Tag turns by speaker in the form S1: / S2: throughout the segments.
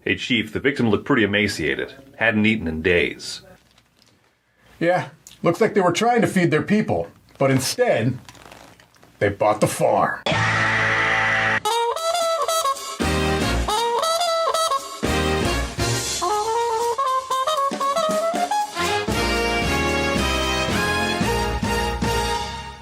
S1: Hey, Chief, the victim looked pretty emaciated. Hadn't eaten in days.
S2: Yeah, looks like they were trying to feed their people, but instead, they bought the farm.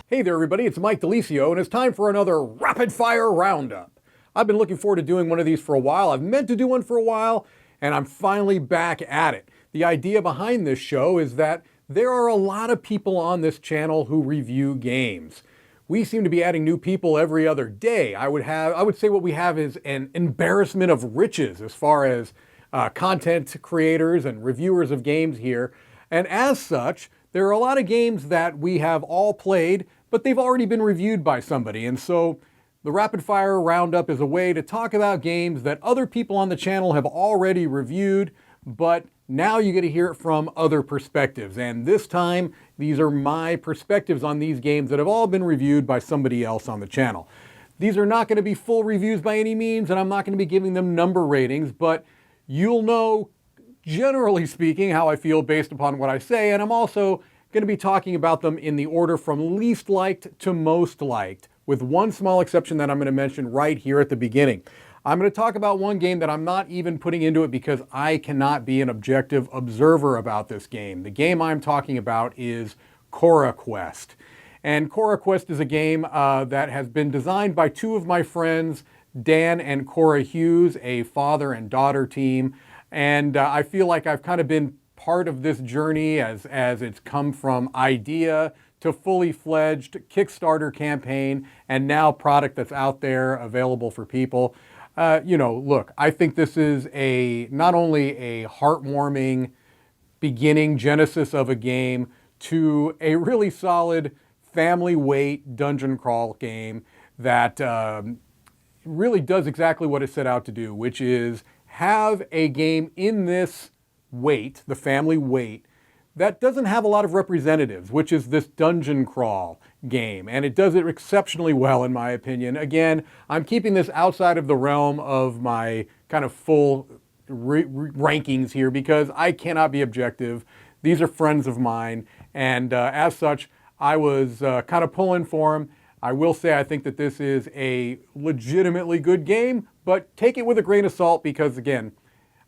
S2: Hey there, everybody. It's Mike DiLisio, and it's time for another rapid-fire roundup. I've been looking forward to doing one of these for a while. I've meant to do one for a while, and I'm finally back at it. The idea behind this show is that there are a lot of people on this channel who review games. We seem to be adding new people every other day. I would say what we have is an embarrassment of riches as far as content creators and reviewers of games here. And as such, there are a lot of games that we have all played, but they've already been reviewed by somebody. And so the Rapid Fire Roundup is a way to talk about games that other people on the channel have already reviewed, but now you get to hear it from other perspectives. And this time, these are my perspectives on these games that have all been reviewed by somebody else on the channel. These are not going to be full reviews by any means, and I'm not going to be giving them number ratings, but you'll know, generally speaking, how I feel based upon what I say, and I'm also going to be talking about them in the order from least liked to most liked, with one small exception that I'm going to mention right here at the beginning. I'm going to talk about one game that I'm not even putting into it because I cannot be an objective observer about this game. The game I'm talking about is CoraQuest. And CoraQuest is a game that has been designed by two of my friends, Dan and Cora Hughes, a father and daughter team. And I feel like I've kind of been part of this journey as it's come from idea to fully fledged Kickstarter campaign and now product that's out there available for people. Look, I think this is not only a heartwarming beginning genesis of a game to a really solid family weight dungeon crawl game that really does exactly what it set out to do, which is have a game in this weight, the family weight, that doesn't have a lot of representatives, which is this dungeon crawl game. And it does it exceptionally well, in my opinion. Again, I'm keeping this outside of the realm of my kind of full rankings here because I cannot be objective. These are friends of mine. And as such, I was kind of pulling for them. I will say I think that this is a legitimately good game, but take it with a grain of salt because, again,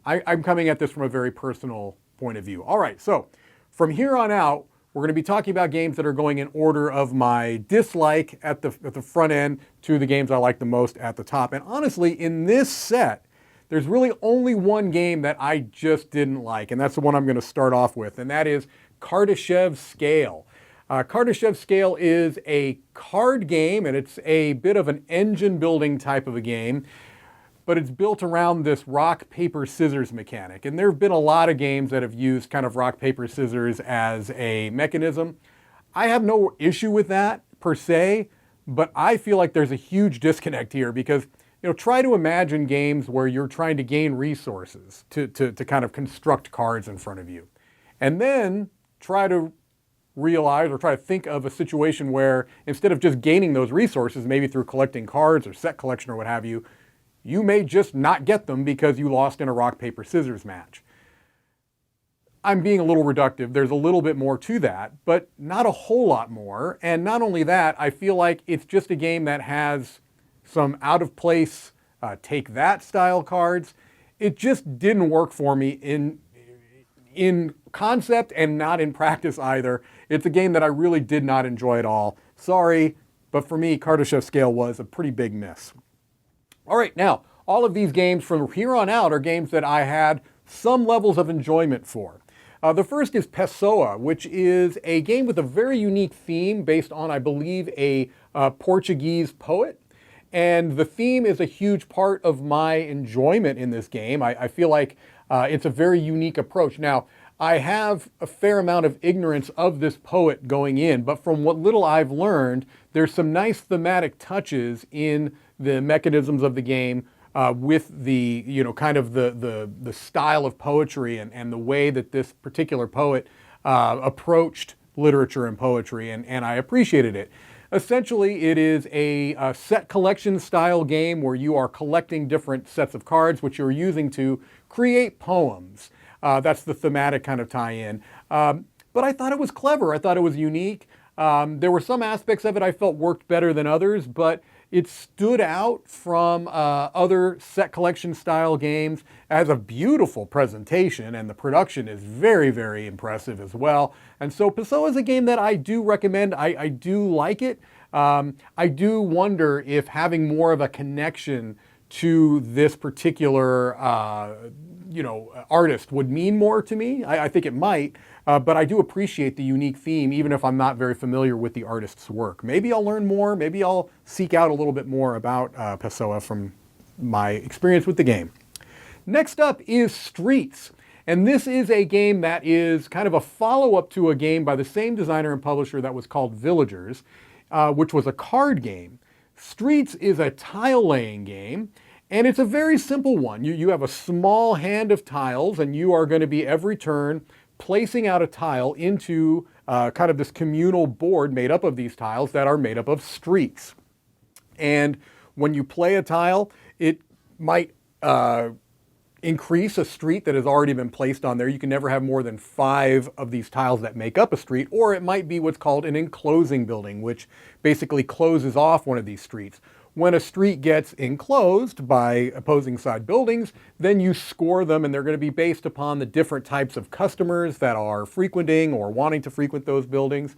S2: I'm coming at this from a very personal point of view. All right, so from here on out, we're going to be talking about games that are going in order of my dislike at the front end to the games I like the most at the top. And honestly, in this set, there's really only one game that I just didn't like, and that's the one I'm going to start off with, and that is Kardashev Scale. Kardashev Scale is a card game, and it's a bit of an engine building type of a game, but it's built around this rock, paper, scissors mechanic. And there have been a lot of games that have used kind of rock, paper, scissors as a mechanism. I have no issue with that per se, but I feel like there's a huge disconnect here because, try to imagine games where you're trying to gain resources to kind of construct cards in front of you. And then try to realize or try to think of a situation where instead of just gaining those resources, maybe through collecting cards or set collection or what have you, you may just not get them because you lost in a rock, paper, scissors match. I'm being a little reductive. There's a little bit more to that, but not a whole lot more. And not only that, I feel like it's just a game that has some out of place, take that style cards. It just didn't work for me in concept and not in practice either. It's a game that I really did not enjoy at all. Sorry, but for me, Kardashev Scale was a pretty big miss. All right, now, all of these games from here on out are games that I had some levels of enjoyment for. The first is Pessoa, which is a game with a very unique theme based on, I believe, a Portuguese poet. And the theme is a huge part of my enjoyment in this game. I feel like it's a very unique approach. Now, I have a fair amount of ignorance of this poet going in, but from what little I've learned, there's some nice thematic touches in the mechanisms of the game with the, kind of the style of poetry and the way that this particular poet approached literature and poetry, and I appreciated it. Essentially, it is a set collection style game where you are collecting different sets of cards, which you're using to create poems. That's the thematic kind of tie-in. But I thought it was clever. I thought it was unique. There were some aspects of it I felt worked better than others, but it stood out from other set collection style games as a beautiful presentation, and the production is very, very impressive as well. And so Pessoa is a game that I do recommend. I do like it. I do wonder if having more of a connection to this particular artist would mean more to me. I think it might, but I do appreciate the unique theme, even if I'm not very familiar with the artist's work. Maybe I'll learn more. Maybe I'll seek out a little bit more about Pessoa from my experience with the game. Next up is Streets. And this is a game that is kind of a follow-up to a game by the same designer and publisher that was called Villagers, which was a card game. Streets is a tile-laying game, and it's a very simple one. You have a small hand of tiles, and you are going to be every turn placing out a tile into kind of this communal board made up of these tiles that are made up of streets. And when you play a tile, it might increase a street that has already been placed on there. You can never have more than 5 of these tiles that make up a street, or it might be what's called an enclosing building, which basically closes off one of these streets. When a street gets enclosed by opposing side buildings, then you score them, and they're going to be based upon the different types of customers that are frequenting or wanting to frequent those buildings.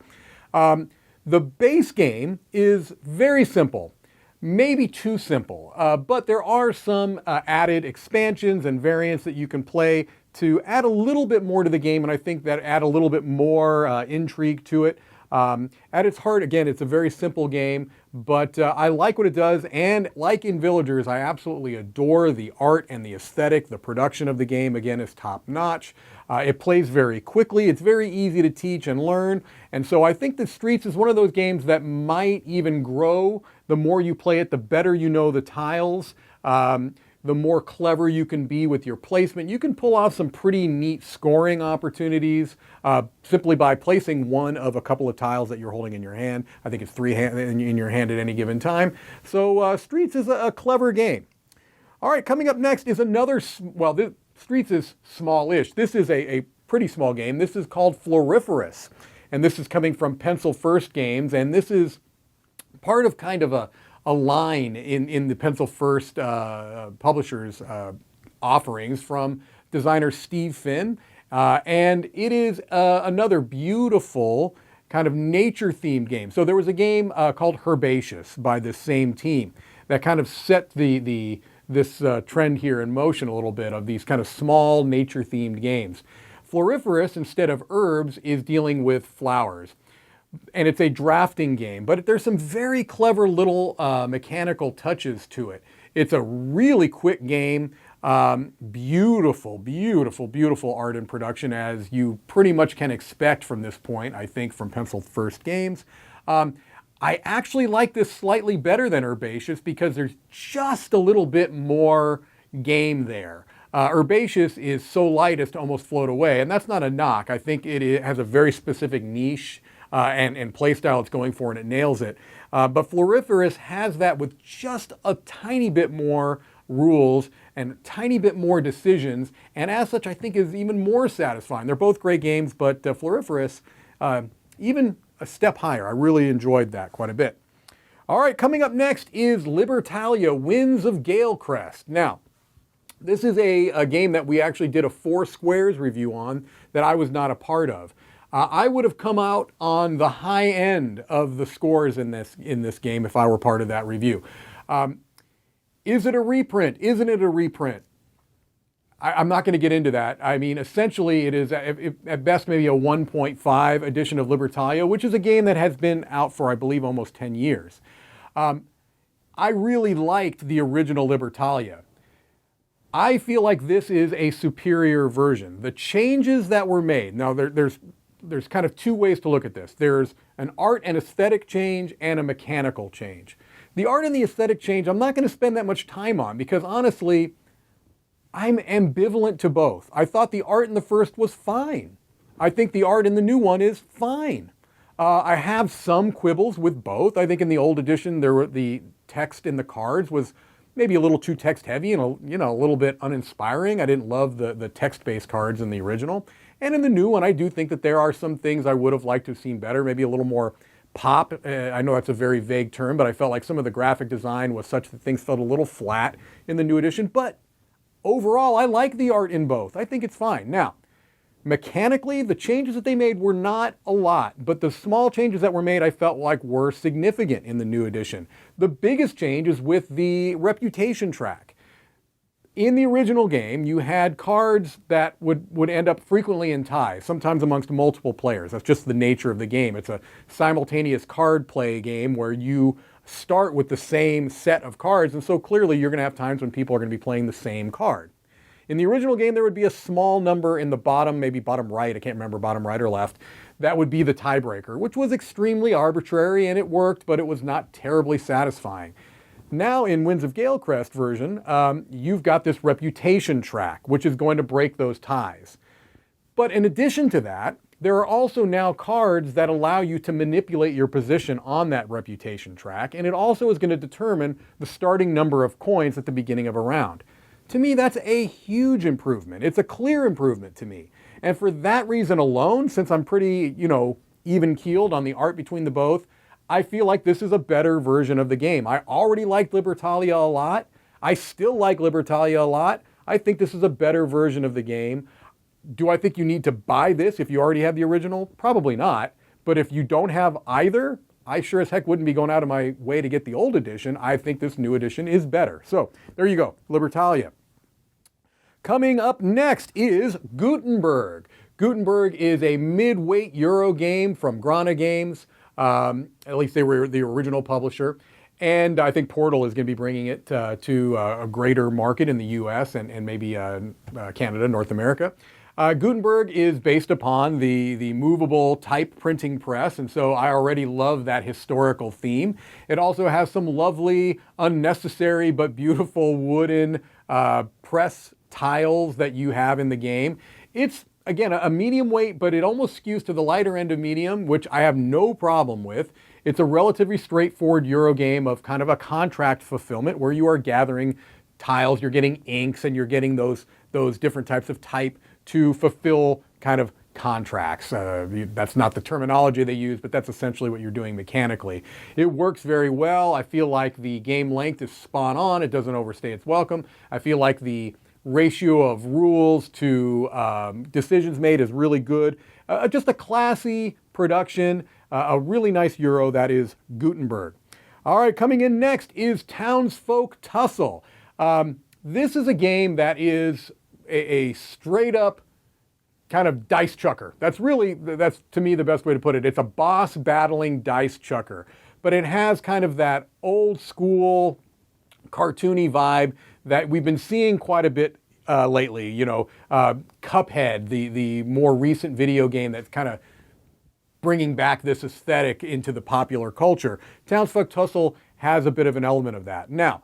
S2: The base game is very simple. Maybe too simple, but there are some added expansions and variants that you can play to add a little bit more to the game, and I think that add a little bit more intrigue to it. At its heart, again, it's a very simple game, but I like what it does, and like in Villagers, I absolutely adore the art and the aesthetic. The production of the game, again, is top-notch. It plays very quickly. It's very easy to teach and learn, and so I think that Streets is one of those games that might even grow. The more you play it, the better you know the tiles, the more clever you can be with your placement. You can pull off some pretty neat scoring opportunities simply by placing one of a couple of tiles that you're holding in your hand. I think it's 3 in your hand at any given time. So Streets is a clever game. All right, coming up next is another, Streets is smallish. This is a pretty small game. This is called Floriferous, and this is coming from Pencil First Games, and this is part of kind of a line in the Pencil First publishers offerings from designer Steve Finn. And it is another beautiful kind of nature-themed game. So there was a game called Herbaceous by this same team that kind of set this trend here in motion a little bit of these kind of small nature-themed games. Floriferous, instead of herbs, is dealing with flowers. And it's a drafting game, but there's some very clever little mechanical touches to it. It's a really quick game. Beautiful, beautiful, beautiful art and production, as you pretty much can expect from this point, I think, from Pencil First Games. I actually like this slightly better than Herbaceous because there's just a little bit more game there. Herbaceous is so light as to almost float away, and that's not a knock. I think it has a very specific niche and play style it's going for, and it nails it. But Floriferous has that with just a tiny bit more rules and a tiny bit more decisions, and as such I think is even more satisfying. They're both great games, but Floriferous even a step higher. I really enjoyed that quite a bit. All right, coming up next is Libertalia, Winds of Galecrest. Now, this is a game that we actually did a 4 Squares review on that I was not a part of. I would have come out on the high end of the scores in this game if I were part of that review. Is it a reprint? Isn't it a reprint? I'm not going to get into that. I mean, essentially it is at best maybe a 1.5 edition of Libertalia, which is a game that has been out for, I believe, almost 10 years. I really liked the original Libertalia. I feel like this is a superior version. The changes that were made, now there's kind of 2 ways to look at this. There's an art and aesthetic change and a mechanical change. The art and the aesthetic change, I'm not going to spend that much time on because honestly, I'm ambivalent to both. I thought the art in the first was fine. I think the art in the new one is fine. I have some quibbles with both. I think in the old edition, the text in the cards was maybe a little too text heavy and a little bit uninspiring. I didn't love the text-based cards in the original. And in the new one, I do think that there are some things I would have liked to have seen better, maybe a little more pop. I know that's a very vague term, but I felt like some of the graphic design was such that things felt a little flat in the new edition. But overall, I like the art in both. I think it's fine. Now, mechanically, the changes that they made were not a lot, but the small changes that were made I felt like were significant in the new edition. The biggest change is with the reputation track. In the original game, you had cards that would end up frequently in ties, sometimes amongst multiple players. That's just the nature of the game. It's a simultaneous card play game where you start with the same set of cards, and so clearly you're going to have times when people are going to be playing the same card. In the original game, there would be a small number in the bottom, maybe bottom right, I can't remember bottom right or left, that would be the tiebreaker, which was extremely arbitrary, and it worked, but it was not terribly satisfying. Now in Winds of Galecrest version, you've got this reputation track, which is going to break those ties. But in addition to that, there are also now cards that allow you to manipulate your position on that reputation track, and it also is going to determine the starting number of coins at the beginning of a round. To me, that's a huge improvement. It's a clear improvement to me. And for that reason alone, since I'm pretty, even-keeled on the art between the both, I feel like this is a better version of the game. I already liked Libertalia a lot. I still like Libertalia a lot. I think this is a better version of the game. Do I think you need to buy this if you already have the original? Probably not. But if you don't have either, I sure as heck wouldn't be going out of my way to get the old edition. I think this new edition is better. So there you go, Libertalia. Coming up next is Gutenberg. Gutenberg is a mid-weight Euro game from Grana Games. At least they were the original publisher. And I think Portal is going to be bringing it to a greater market in the US and maybe Canada, North America. Gutenberg is based upon the movable type printing press, and so I already love that historical theme. It also has some lovely, unnecessary but beautiful wooden press tiles that you have in the game. It's, again, a medium weight, but it almost skews to the lighter end of medium, which I have no problem with. It's a relatively straightforward Euro game of kind of a contract fulfillment where you are gathering tiles, you're getting inks, and you're getting those different types of type to fulfill kind of contracts. That's not the terminology they use, but that's essentially what you're doing mechanically. It works very well. I feel like the game length is spot on. It doesn't overstay its welcome. I feel like the ratio of rules to decisions made is really good. Just a classy production, a really nice Euro that is Gutenberg. All right, coming in next is Townsfolk Tussle. This is a game that is a straight up kind of dice chucker. That's to me the best way to put it. It's a boss battling dice chucker, but it has kind of that old school cartoony vibe that we've been seeing quite a bit lately. Cuphead, the more recent video game that's kind of bringing back this aesthetic into the popular culture. Townsfolk Tussle has a bit of an element of that. Now,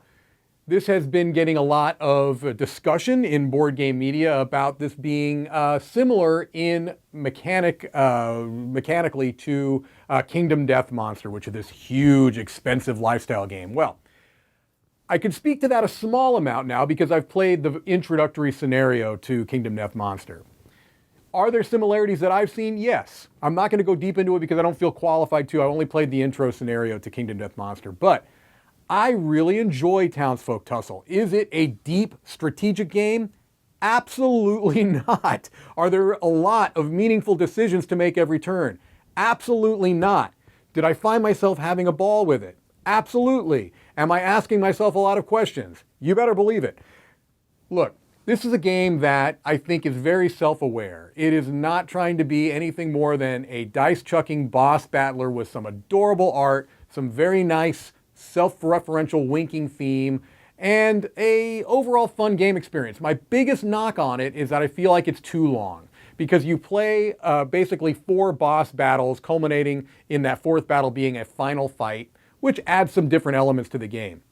S2: this has been getting a lot of discussion in board game media about this being similar in mechanically to Kingdom Death Monster, which is this huge, expensive lifestyle game. Well, I can speak to that a small amount now because I've played the introductory scenario to Kingdom Death Monster. Are there similarities that I've seen? Yes. I'm not going to go deep into it because I don't feel qualified to. I only played the intro scenario to Kingdom Death Monster. But I really enjoy Townsfolk Tussle. Is it a deep strategic game? Absolutely not. Are there a lot of meaningful decisions to make every turn? Absolutely not. Did I find myself having a ball with it? Absolutely. Am I asking myself a lot of questions? You better believe it. Look, this is a game that I think is very self-aware. It is not trying to be anything more than a dice-chucking boss battler with some adorable art, some very nice self-referential winking theme, and a overall fun game experience. My biggest knock on it is that I feel like it's too long because you play basically 4 boss battles culminating in that 4th battle being a final fight, which adds some different elements to the game.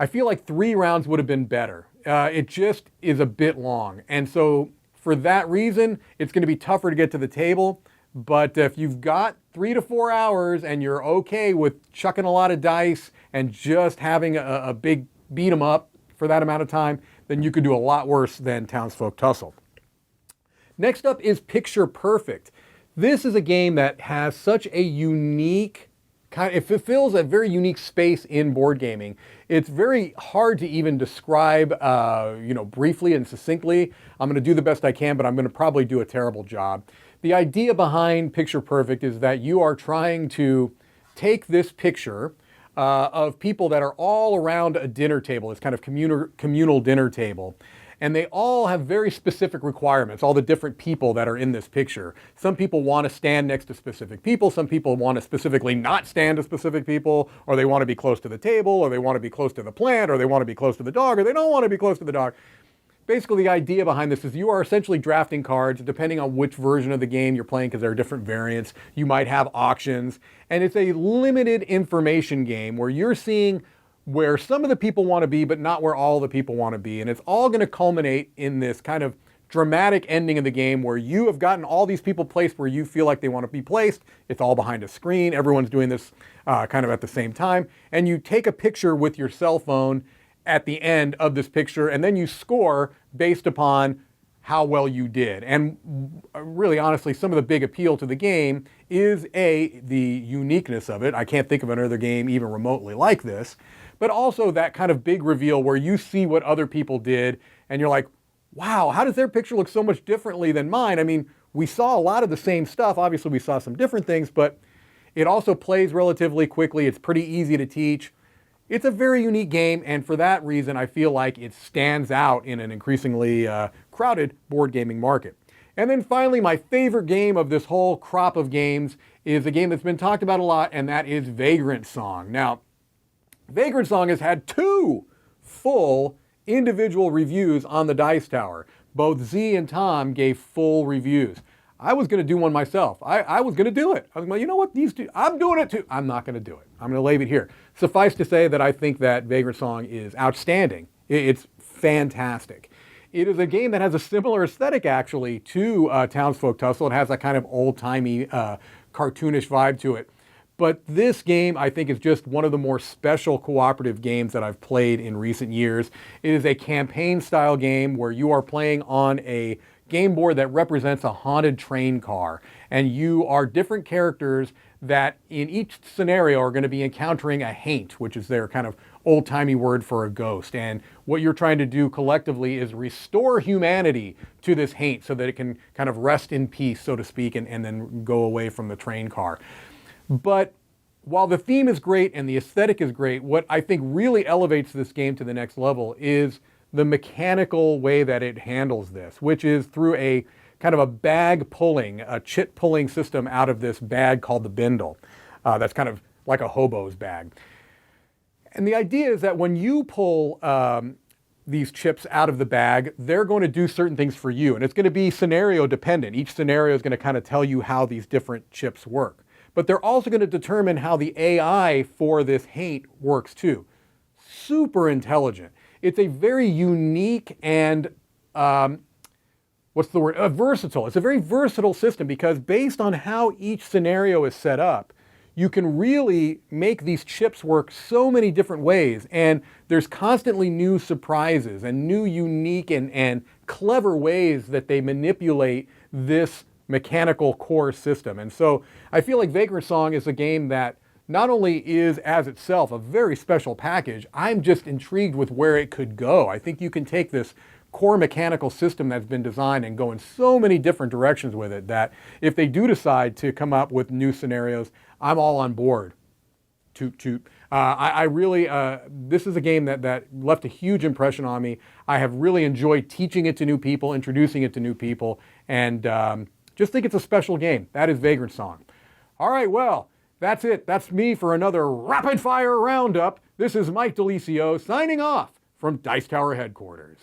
S2: I feel like 3 rounds would have been better. It just is a bit long. And so for that reason, it's going to be tougher to get to the table. But if you've got 3 to 4 hours and you're okay with chucking a lot of dice and just having a big beat 'em up for that amount of time, then you could do a lot worse than Townsfolk Tussle. Next up is Picture Perfect. This is a game that has such a unique it fills a very unique space in board gaming. It's very hard to even describe, briefly and succinctly. I'm going to do the best I can, but I'm going to probably do a terrible job. The idea behind Picture Perfect is that you are trying to take this picture of people that are all around a dinner table, this kind of communal dinner table. And they all have very specific requirements, all the different people that are in this picture. Some people want to stand next to specific people. Some people want to specifically not stand to specific people, or they want to be close to the table, or they want to be close to the plant, or they want to be close to the dog, or they don't want to be close to the dog. Basically, the idea behind this is you are essentially drafting cards depending on which version of the game you're playing, because there are different variants. You might have auctions, and it's a limited information game where you're seeing where some of the people want to be, but not where all the people want to be. And it's all going to culminate in this kind of dramatic ending of the game where you have gotten all these people placed where you feel like they want to be placed. It's all behind a screen. Everyone's doing this kind of at the same time. And you take a picture with your cell phone at the end of this picture, and then you score based upon how well you did. And really, honestly, some of the big appeal to the game is the uniqueness of it. I can't think of another game even remotely like this. But also that kind of big reveal where you see what other people did and you're like, wow, how does their picture look so much differently than mine? I mean, we saw a lot of the same stuff. Obviously, we saw some different things, but it also plays relatively quickly. It's pretty easy to teach. It's a very unique game, and for that reason, I feel like it stands out in an increasingly crowded board gaming market. And then finally, my favorite game of this whole crop of games is a game that's been talked about a lot, and that is Vagrantsong. Now, Vagrantsong has had 2 full individual reviews on the Dice Tower. Both Z and Tom gave full reviews. I was going to do one myself. I was going to do it. I was like, you know what, these two, I'm doing it too. I'm not going to do it. I'm going to leave it here. Suffice to say that I think that Vagrantsong is outstanding. It's fantastic. It is a game that has a similar aesthetic, actually, to Townsfolk Tussle. It has a kind of old-timey, cartoonish vibe to it. But this game, I think, is just one of the more special cooperative games that I've played in recent years. It is a campaign-style game where you are playing on a game board that represents a haunted train car. And you are different characters that in each scenario are going to be encountering a haint, which is their kind of old-timey word for a ghost. And what you're trying to do collectively is restore humanity to this haint so that it can kind of rest in peace, so to speak, and then go away from the train car. But while the theme is great and the aesthetic is great, what I think really elevates this game to the next level is the mechanical way that it handles this, which is through a kind of a bag pulling, a chit pulling system out of this bag called the bindle. That's kind of like a hobo's bag. And the idea is that when you pull these chips out of the bag, they're going to do certain things for you. And it's going to be scenario dependent. Each scenario is going to kind of tell you how these different chips work. But they're also going to determine how the AI for this haint works too. Super intelligent. It's a very unique and, versatile. It's a very versatile system because based on how each scenario is set up, you can really make these chips work so many different ways. And there's constantly new surprises and new unique and clever ways that they manipulate this mechanical core system. And so I feel like Vagrantsong is a game that not only is as itself a very special package, I'm just intrigued with where it could go. I think you can take this core mechanical system that's been designed and go in so many different directions with it that if they do decide to come up with new scenarios, I'm all on board. I really, this is a game that left a huge impression on me. I have really enjoyed teaching it to new people, introducing it to new people, and just think it's a special game. That is Vagrantsong. All right, well, that's it. That's me for another Rapid Fire Roundup. This is Mike DiLisio signing off from Dice Tower headquarters.